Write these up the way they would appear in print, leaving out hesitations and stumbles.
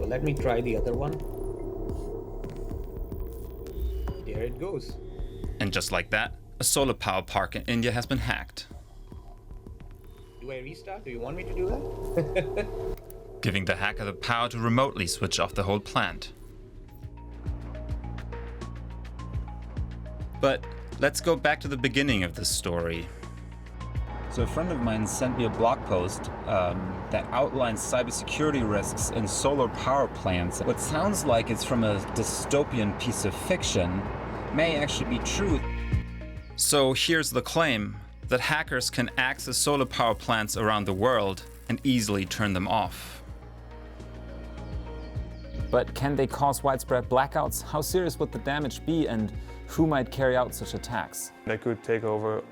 let me try the other one. There it goes. And just like that, a solar power park in India has been hacked, Do I restart? Do you want me to do that? giving the hacker the power to remotely switch off the whole plant. But let's go back to the beginning of this story. So a friend of mine sent me a blog post that outlines cybersecurity risks in solar power plants. What sounds like it's from a dystopian piece of fiction may actually be true. So here's the claim, that hackers can access solar power plants around the world and easily turn them off. But can they cause widespread blackouts? How serious would the damage be, and who might carry out such attacks? They could take over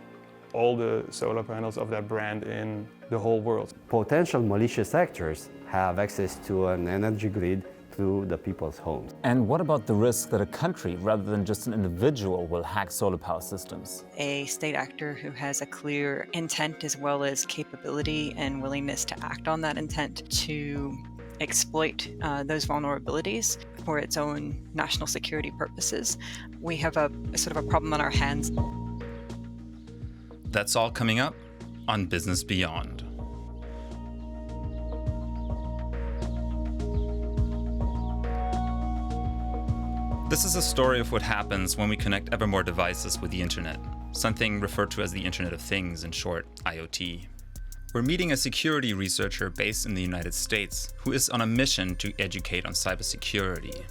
all the solar panels of that brand in the whole world. Potential malicious actors have access to an energy grid through the people's homes. And what about the risk that a country, rather than just an individual, will hack solar power systems? A state actor who has a clear intent as well as capability and willingness to act on that intent to exploit those vulnerabilities for its own national security purposes. We have a sort of a problem on our hands. That's all coming up on Business Beyond. This is a story of what happens when we connect ever more devices with the internet, something referred to as the Internet of Things, in short, IoT. We're meeting a security researcher based in the United States who is on a mission to educate on cybersecurity.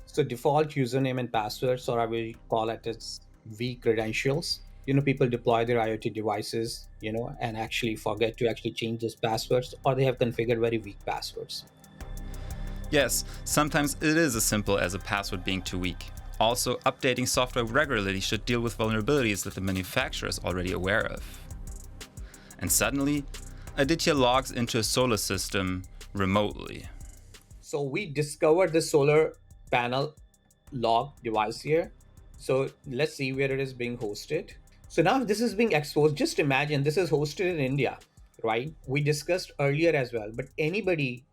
So default username and passwords, or I will call it as weak credentials. People deploy their IoT devices, and actually forget to actually change those passwords, or they have configured very weak passwords. Yes, sometimes it is as simple as a password being too weak. Also, updating software regularly should deal with vulnerabilities that the manufacturer is already aware of. And suddenly, Aditya logs into a solar system remotely. So we discovered the solar panel log device here. So let's see where it is being hosted. So now this is being exposed. Just imagine this is hosted in India, right? We discussed earlier as well, but anybody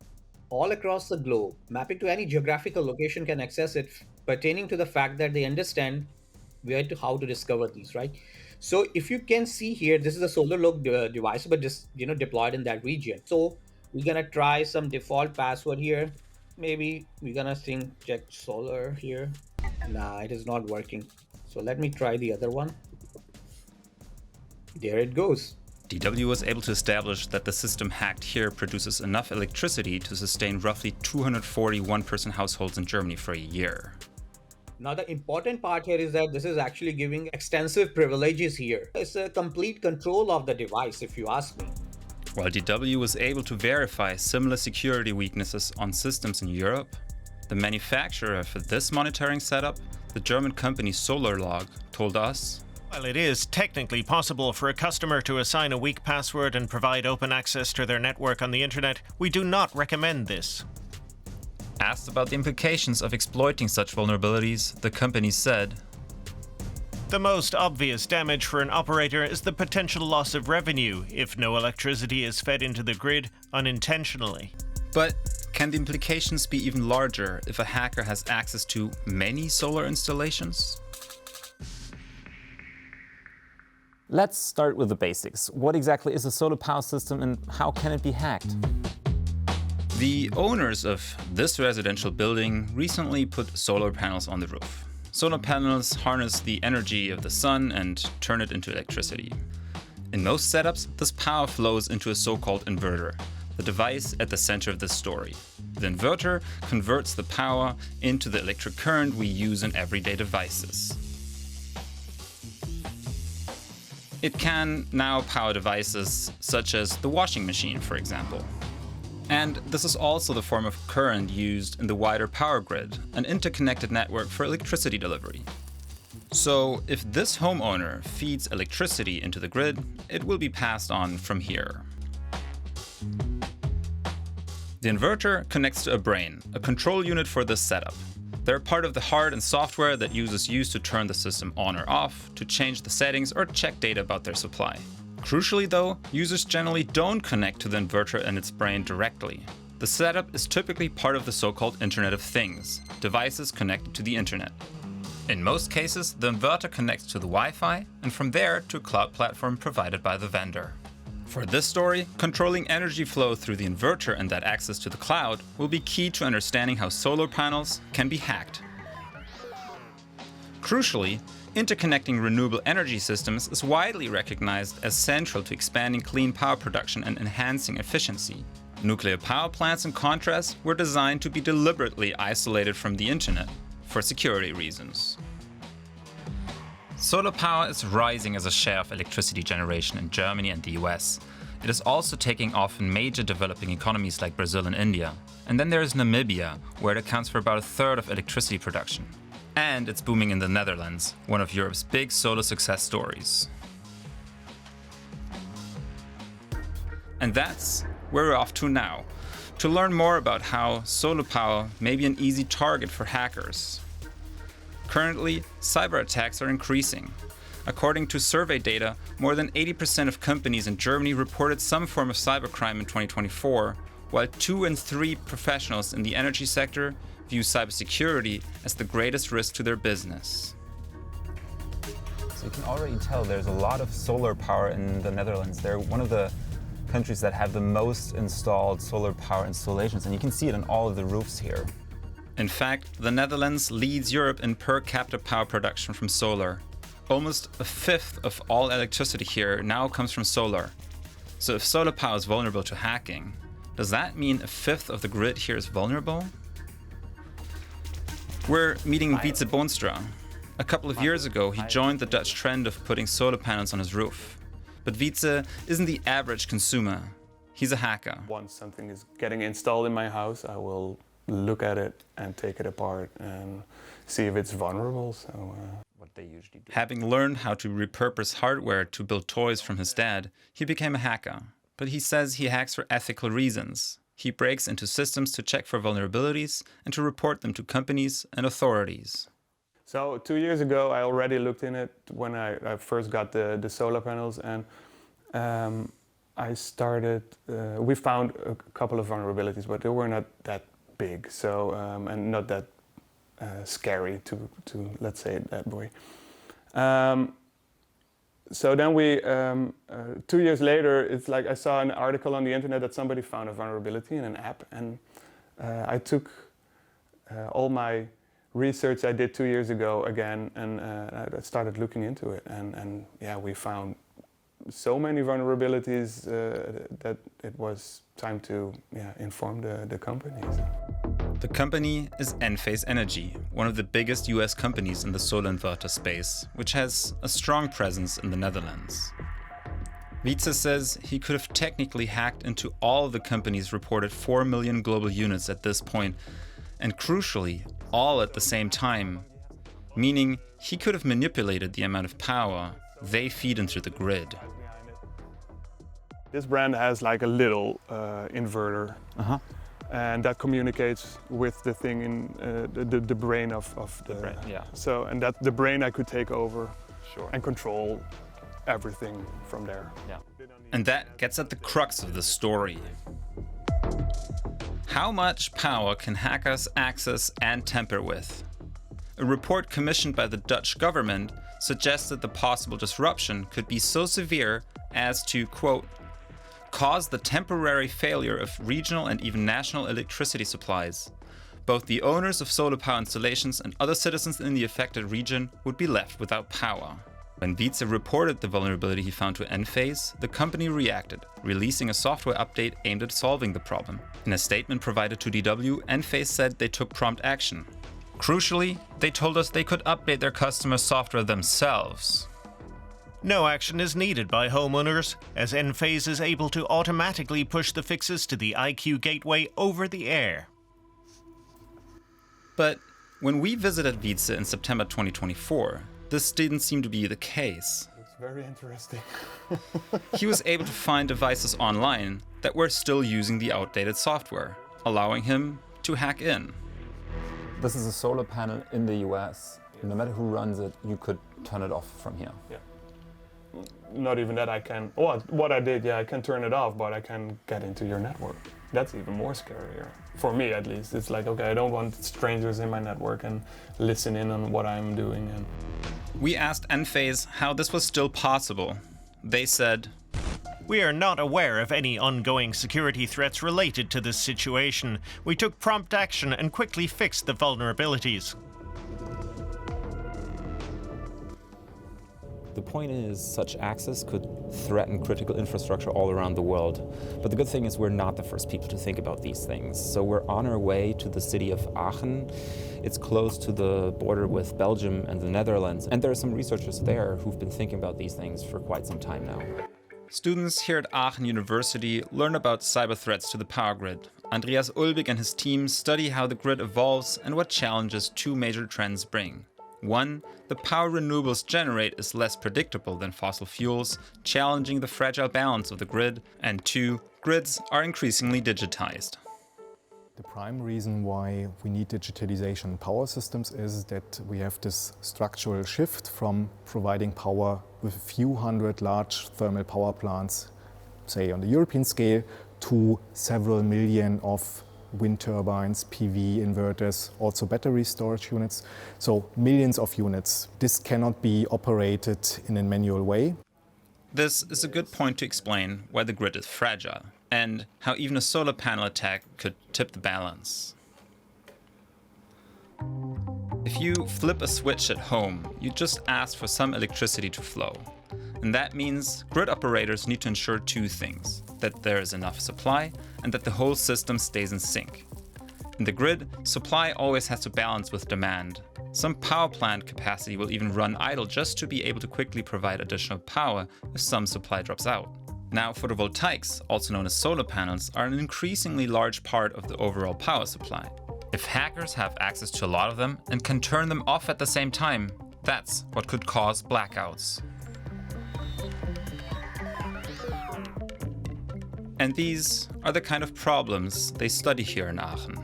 all across the globe, mapping to any geographical location, can access it, pertaining to the fact that they understand how to discover these, right? So if you can see here, this is a solar log device, but just deployed in that region. So we're gonna try some default password here. Maybe we're gonna check solar here. Nah, it is not working. So let me try the other one. There it goes. DW was able to establish that the system hacked here produces enough electricity to sustain roughly 240 one-person households in Germany for a year. Now the important part here is that this is actually giving extensive privileges here. It's a complete control of the device, if you ask me. While DW was able to verify similar security weaknesses on systems in Europe, the manufacturer for this monitoring setup, the German company SolarLog, told us, while it is technically possible for a customer to assign a weak password and provide open access to their network on the internet, we do not recommend this. Asked about the implications of exploiting such vulnerabilities, the company said, the most obvious damage for an operator is the potential loss of revenue if no electricity is fed into the grid unintentionally. But can the implications be even larger if a hacker has access to many solar installations? Let's start with the basics. What exactly is a solar power system and how can it be hacked? The owners of this residential building recently put solar panels on the roof. Solar panels harness the energy of the sun and turn it into electricity. In most setups, this power flows into a so-called inverter, the device at the center of this story. The inverter converts the power into the electric current we use in everyday devices. It can now power devices such as the washing machine, for example. And this is also the form of current used in the wider power grid, an interconnected network for electricity delivery. So if this homeowner feeds electricity into the grid, it will be passed on from here. The inverter connects to a brain, a control unit for this setup. They're part of the hardware and software that users use to turn the system on or off, to change the settings or check data about their supply. Crucially though, users generally don't connect to the inverter and its brain directly. The setup is typically part of the so-called Internet of Things, devices connected to the internet. In most cases, the inverter connects to the Wi-Fi and from there to a cloud platform provided by the vendor. For this story, controlling energy flow through the inverter and that access to the cloud will be key to understanding how solar panels can be hacked. Crucially, interconnecting renewable energy systems is widely recognized as central to expanding clean power production and enhancing efficiency. Nuclear power plants, in contrast, were designed to be deliberately isolated from the internet for security reasons. Solar power is rising as a share of electricity generation in Germany and the US. It is also taking off in major developing economies like Brazil and India. And then there is Namibia, where it accounts for about a third of electricity production. And it's booming in the Netherlands, one of Europe's big solar success stories. And that's where we're off to now, to learn more about how solar power may be an easy target for hackers. Currently, cyber attacks are increasing. According to survey data, more than 80% of companies in Germany reported some form of cybercrime in 2024, while 2 in 3 professionals in the energy sector view cybersecurity as the greatest risk to their business. So you can already tell there's a lot of solar power in the Netherlands. They're one of the countries that have the most installed solar power installations, and you can see it on all of the roofs here. In fact, the Netherlands leads Europe in per capita power production from solar. Almost a fifth of all electricity here now comes from solar. So if solar power is vulnerable to hacking, does that mean a fifth of the grid here is vulnerable? We're meeting Wietse Boonstra. A couple of years ago, he joined the Dutch trend of putting solar panels on his roof. But Wietse isn't the average consumer. He's a hacker. Once something is getting installed in my house, I will look at it and take it apart and see if it's vulnerable. So, What they usually do. Having learned how to repurpose hardware to build toys from his dad, he became a hacker. But he says he hacks for ethical reasons. He breaks into systems to check for vulnerabilities and to report them to companies and authorities. So 2 years ago, I already looked in it when I first got the solar panels, and I started. We found a couple of vulnerabilities, but they were not that big, so and not that scary to let's say it that way. So then we 2 years later, it's like I saw an article on the internet that somebody found a vulnerability in an app, and I took all my research I did 2 years ago again, and I started looking into it, and yeah, we found so many vulnerabilities that it was time to inform the companies. The company is Enphase Energy, one of the biggest US companies in the solar inverter space, which has a strong presence in the Netherlands. Wietse says he could have technically hacked into all of the company's reported 4 million global units at this point, and crucially, all at the same time, meaning he could have manipulated the amount of power they feed into the grid. This brand has like a little inverter, and that communicates with the thing in the brain of the brain, yeah. So, and that the brain I could take over Sure. and control everything from there. Yeah. And that gets at the crux of the story. How much power can hackers access and tamper with? A report commissioned by the Dutch government suggests that the possible disruption could be so severe as to, quote, cause the temporary failure of regional and even national electricity supplies. Both the owners of solar power installations and other citizens in the affected region would be left without power. When Wietse reported the vulnerability he found to Enphase, the company reacted, releasing a software update aimed at solving the problem. In a statement provided to DW, Enphase said they took prompt action. Crucially, they told us they could update their customers' software themselves. No action is needed by homeowners, as Enphase is able to automatically push the fixes to the IQ gateway over the air. But when we visited Wietse in September 2024, this didn't seem to be the case. It's very interesting. He was able to find devices online that were still using the outdated software, allowing him to hack in. This is a solar panel in the US. No matter who runs it, you could turn it off from here. Yeah. not even that I can, well, what I did, yeah, I can turn it off, but I can get into your network. That's even more scarier. For me, at least. It's like, okay, I don't want strangers in my network and listen in on what I'm doing. And We asked Enphase how this was still possible. They said, "We are not aware of any ongoing security threats related to this situation. We took prompt action and quickly fixed the vulnerabilities." The point is, such access could threaten critical infrastructure all around the world. But the good thing is we're not the first people to think about these things. So we're on our way to the city of Aachen. It's close to the border with Belgium and the Netherlands. And there are some researchers there who've been thinking about these things for quite some time now. students here at Aachen University learn about cyber threats to the power grid. Andreas Ulbig and his team study how the grid evolves and what challenges two major trends bring. One, the power renewables generate is less predictable than fossil fuels, challenging the fragile balance of the grid. And two, grids are increasingly digitized. The prime reason why we need digitalization in power systems is that we have this structural shift from providing power with a few hundred large thermal power plants, say on the European scale, to several million of wind turbines, PV inverters, also battery storage units. So millions of units. This cannot be operated in a manual way. This is a good point to explain why the grid is fragile and how even a solar panel attack could tip the balance. If you flip a switch at home, you just ask for some electricity to flow. And that means grid operators need to ensure two things: that there is enough supply and that the whole system stays in sync. In the grid, supply always has to balance with demand. Some power plant capacity will even run idle just to be able to quickly provide additional power if some supply drops out. Now, photovoltaics, also known as solar panels, are an increasingly large part of the overall power supply. If hackers have access to a lot of them and can turn them off at the same time, that's what could cause blackouts. And these are the kind of problems they study here in Aachen.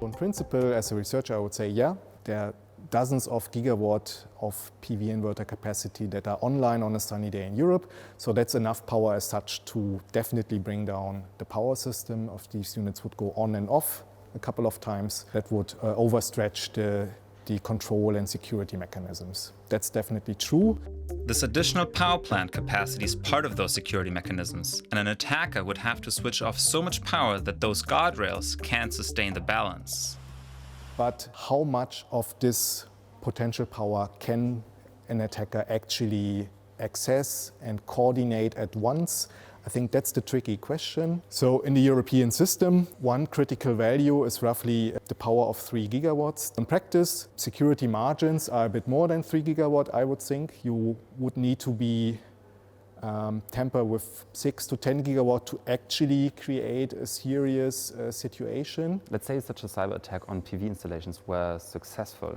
In principle, as a researcher, I would say, yeah, there are dozens of gigawatt of PV inverter capacity that are online on a sunny day in Europe. So that's enough power as such to definitely bring down the power system of these units. Would go on and off a couple of times. That would overstretch the control and security mechanisms. That's definitely true. This additional power plant capacity is part of those security mechanisms, and an attacker would have to switch off so much power that those guardrails can't sustain the balance. But how much of this potential power can an attacker actually access and coordinate at once? I think that's the tricky question. So in the European system, one critical value is roughly the power of 3 gigawatts. In practice, security margins are a bit more than 3 gigawatt, I would think. You would need to be tamper with 6 to 10 gigawatt to actually create a serious situation. Let's say such a cyber attack on PV installations were successful.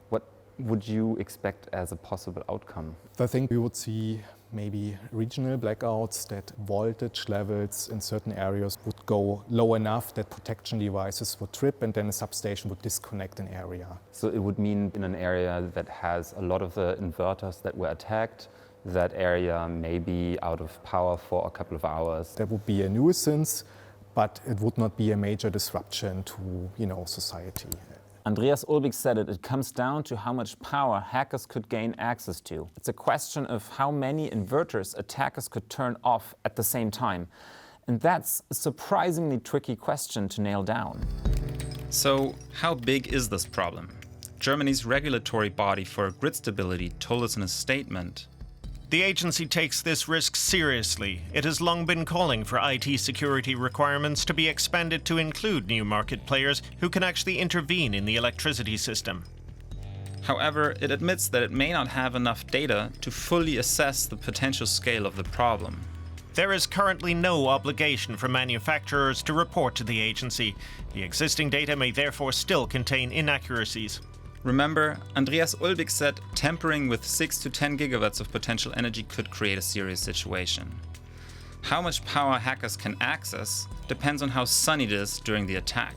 What would you expect as a possible outcome? I think we would see maybe regional blackouts, that voltage levels in certain areas would go low enough that protection devices would trip and then a substation would disconnect an area. So it would mean in an area that has a lot of the inverters that were attacked, that area may be out of power for a couple of hours. That would be a nuisance, but it would not be a major disruption to, society. Andreas Ulbig said it comes down to how much power hackers could gain access to. It's a question of how many inverters attackers could turn off at the same time. And that's a surprisingly tricky question to nail down. So, how big is this problem? Germany's regulatory body for grid stability told us in a statement: The agency takes this risk seriously. It has long been calling for IT security requirements to be expanded to include new market players who can actually intervene in the electricity system. However, it admits that it may not have enough data to fully assess the potential scale of the problem. There is currently no obligation for manufacturers to report to the agency. The existing data may therefore still contain inaccuracies. Remember, Andreas Ulbig said tampering with 6 to 10 gigawatts of potential energy could create a serious situation. How much power hackers can access depends on how sunny it is during the attack.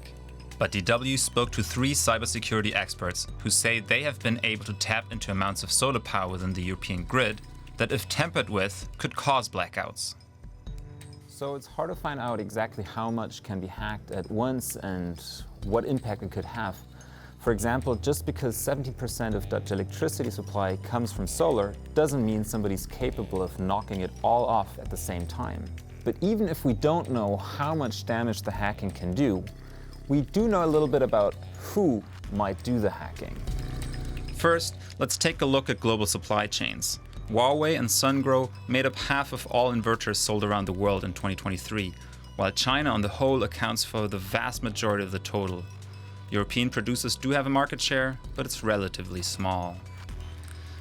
But DW spoke to 3 cybersecurity experts who say they have been able to tap into amounts of solar power within the European grid that, if tampered with, could cause blackouts. So it's hard to find out exactly how much can be hacked at once and what impact it could have. For example, just because 70% of Dutch electricity supply comes from solar doesn't mean somebody's capable of knocking it all off at the same time. But even if we don't know how much damage the hacking can do, we do know a little bit about who might do the hacking. First, let's take a look at global supply chains. Huawei and Sungrow made up half of all inverters sold around the world in 2023, while China on the whole accounts for the vast majority of the total. European producers do have a market share, but it's relatively small.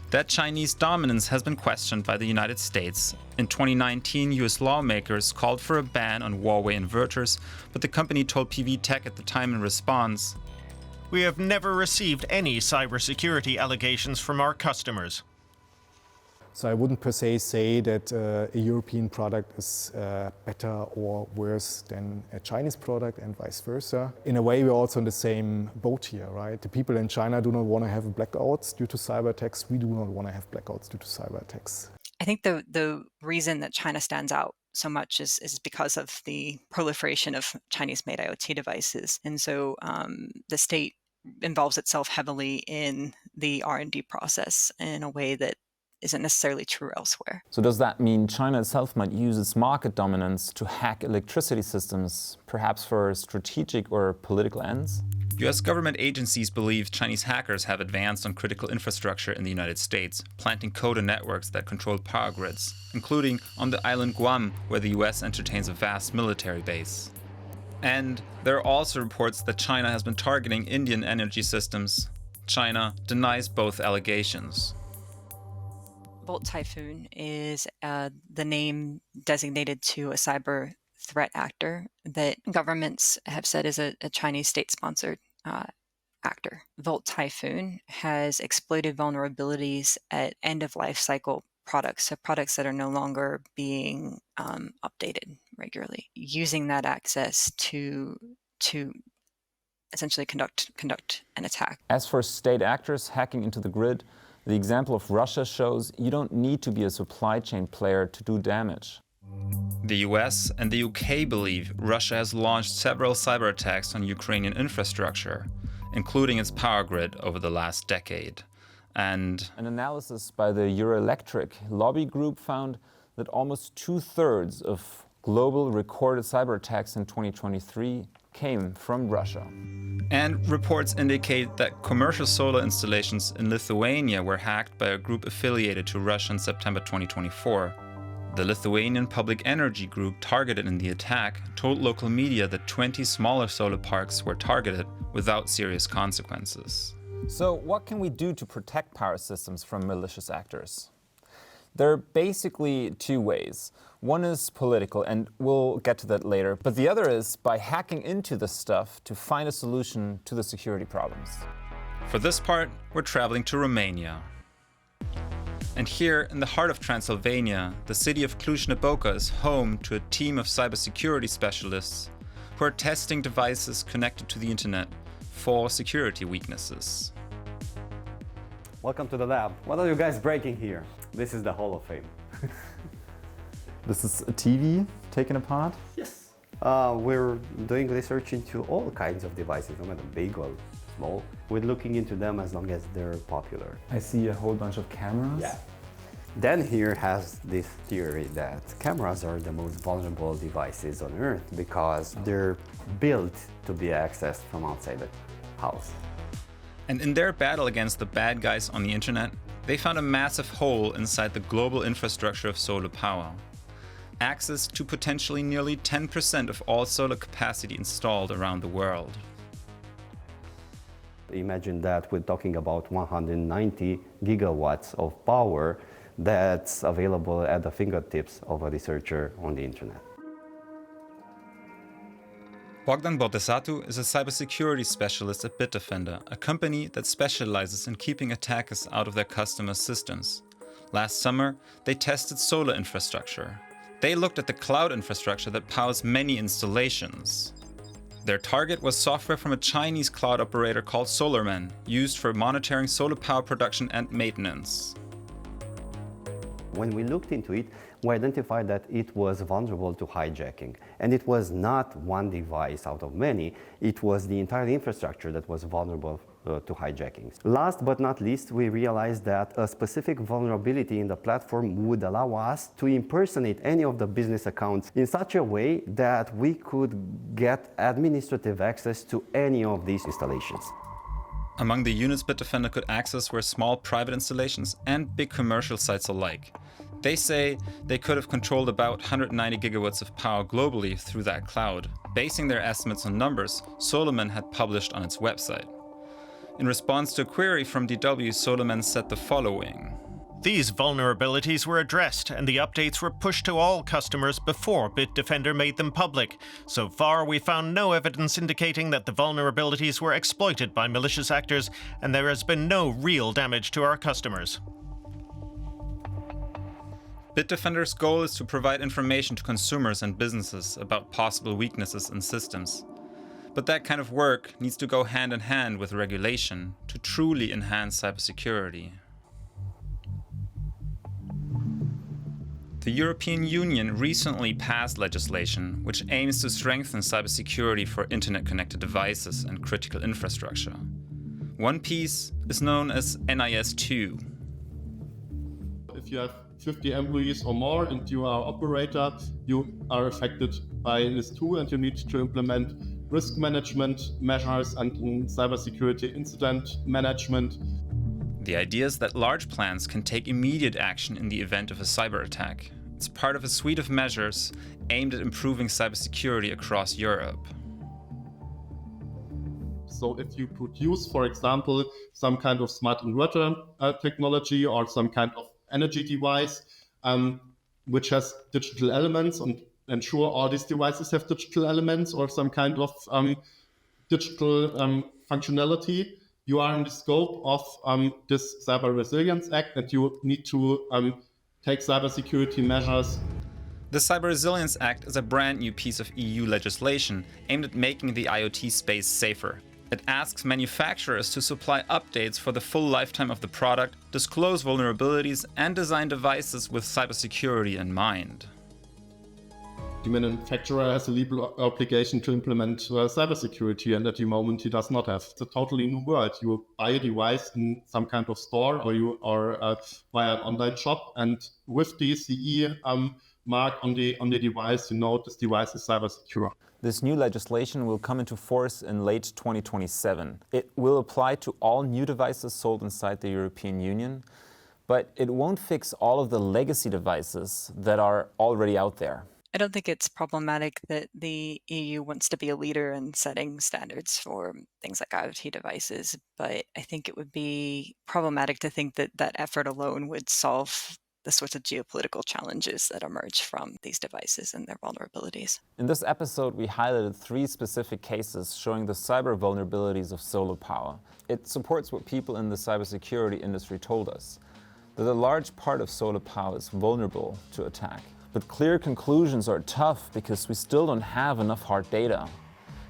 That Chinese dominance has been questioned by the United States. In 2019, US lawmakers called for a ban on Huawei inverters, but the company told PV Tech at the time in response, "We have never received any cybersecurity allegations from our customers." So I wouldn't per se say that a European product is better or worse than a Chinese product and vice versa. In a way, we're also in the same boat here, right? The people in China do not want to have blackouts due to cyber attacks. We do not want to have blackouts due to cyber attacks. I think the reason that China stands out so much is because of the proliferation of Chinese-made IoT devices. And so the state involves itself heavily in the R&D process in a way that isn't necessarily true elsewhere. So does that mean China itself might use its market dominance to hack electricity systems, perhaps for strategic or political ends? US government agencies believe Chinese hackers have advanced on critical infrastructure in the United States, planting code in networks that control power grids, including on the island Guam, where the US entertains a vast military base. And there are also reports that China has been targeting Indian energy systems. China denies both allegations. Volt Typhoon is the name designated to a cyber threat actor that governments have said is a Chinese state-sponsored actor. Volt Typhoon has exploited vulnerabilities at end-of-life cycle products, so products that are no longer being updated regularly, using that access to essentially conduct an attack. As for state actors hacking into the grid, the example of Russia shows you don't need to be a supply chain player to do damage. The US and the UK believe Russia has launched several cyber attacks on Ukrainian infrastructure, including its power grid over the last decade. And an analysis by the Euroelectric lobby group found that almost 2/3 of global recorded cyber attacks in 2023 came from Russia. And reports indicate that commercial solar installations in Lithuania were hacked by a group affiliated to Russia in September 2024. The Lithuanian Public Energy Group targeted in the attack told local media that 20 smaller solar parks were targeted without serious consequences. So what can we do to protect power systems from malicious actors? There are basically 2 ways. One is political, and we'll get to that later, but the other is by hacking into the stuff to find a solution to the security problems. For this part, we're traveling to Romania. And here, in the heart of Transylvania, the city of Cluj-Napoca is home to a team of cybersecurity specialists who are testing devices connected to the internet for security weaknesses. Welcome to the lab. What are you guys breaking here? This is the Hall of Fame. This is a TV taken apart? Yes. We're doing research into all kinds of devices, no matter big or small. We're looking into them as long as they're popular. I see a whole bunch of cameras. Yeah. Dan here has this theory that cameras are the most vulnerable devices on Earth because they're built to be accessed from outside the house. And in their battle against the bad guys on the internet, they found a massive hole inside the global infrastructure of solar power. Access to potentially nearly 10% of all solar capacity installed around the world. Imagine that we're talking about 190 gigawatts of power that's available at the fingertips of a researcher on the internet. Bogdan Bordesatu is a cybersecurity specialist at Bitdefender, a company that specializes in keeping attackers out of their customers' systems. Last summer, they tested solar infrastructure. They looked at the cloud infrastructure that powers many installations. Their target was software from a Chinese cloud operator called SolarMan, used for monitoring solar power production and maintenance. When we looked into it, we identified that it was vulnerable to hijacking. And it was not one device out of many, it was the entire infrastructure that was vulnerable to hijacking. Last but not least, we realized that a specific vulnerability in the platform would allow us to impersonate any of the business accounts in such a way that we could get administrative access to any of these installations. Among the units Bitdefender could access were small private installations and big commercial sites alike. They say they could have controlled about 190 gigawatts of power globally through that cloud, basing their estimates on numbers SolarMan had published on its website. In response to a query from DW, SolarMan said the following. These vulnerabilities were addressed and the updates were pushed to all customers before Bitdefender made them public. So far, we found no evidence indicating that the vulnerabilities were exploited by malicious actors, and there has been no real damage to our customers. Bitdefender's goal is to provide information to consumers and businesses about possible weaknesses in systems. But that kind of work needs to go hand in hand with regulation to truly enhance cybersecurity. The European Union recently passed legislation which aims to strengthen cybersecurity for internet-connected devices and critical infrastructure. One piece is known as NIS2. If you have 50 employees or more and you are operator, you are affected by NIS2 and you need to implement risk management measures and cybersecurity incident management. The idea is that large plants can take immediate action in the event of a cyber attack. It's part of a suite of measures aimed at improving cybersecurity across Europe. So if you produce, for example, some kind of smart inverter technology or some kind of energy device which has digital elements and ensure all these devices have digital elements or some kind of digital functionality, you are in the scope of this Cyber Resilience Act and you need to take cybersecurity measures. The Cyber Resilience Act is a brand new piece of EU legislation aimed at making the IoT space safer. It asks manufacturers to supply updates for the full lifetime of the product, disclose vulnerabilities, and design devices with cybersecurity in mind. The manufacturer has a legal obligation to implement cybersecurity, and at the moment he does not have. It's a totally new world. You buy a device in some kind of store or you are via an online shop, and with the CE mark on the device, you know this device is cyber secure. This new legislation will come into force in late 2027. It will apply to all new devices sold inside the European Union, but it won't fix all of the legacy devices that are already out there. I don't think it's problematic that the EU wants to be a leader in setting standards for things like IoT devices, but I think it would be problematic to think that that effort alone would solve the sorts of geopolitical challenges that emerge from these devices and their vulnerabilities. In this episode, we highlighted 3 specific cases showing the cyber vulnerabilities of solar power. It supports what people in the cybersecurity industry told us, that a large part of solar power is vulnerable to attack. But clear conclusions are tough because we still don't have enough hard data.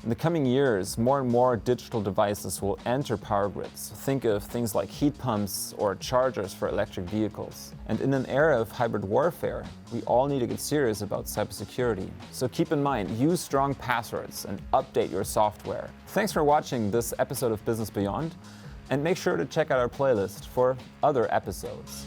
In the coming years, more and more digital devices will enter power grids. Think of things like heat pumps or chargers for electric vehicles. And in an era of hybrid warfare, we all need to get serious about cybersecurity. So keep in mind, use strong passwords and update your software. Thanks for watching this episode of Business Beyond, and make sure to check out our playlist for other episodes.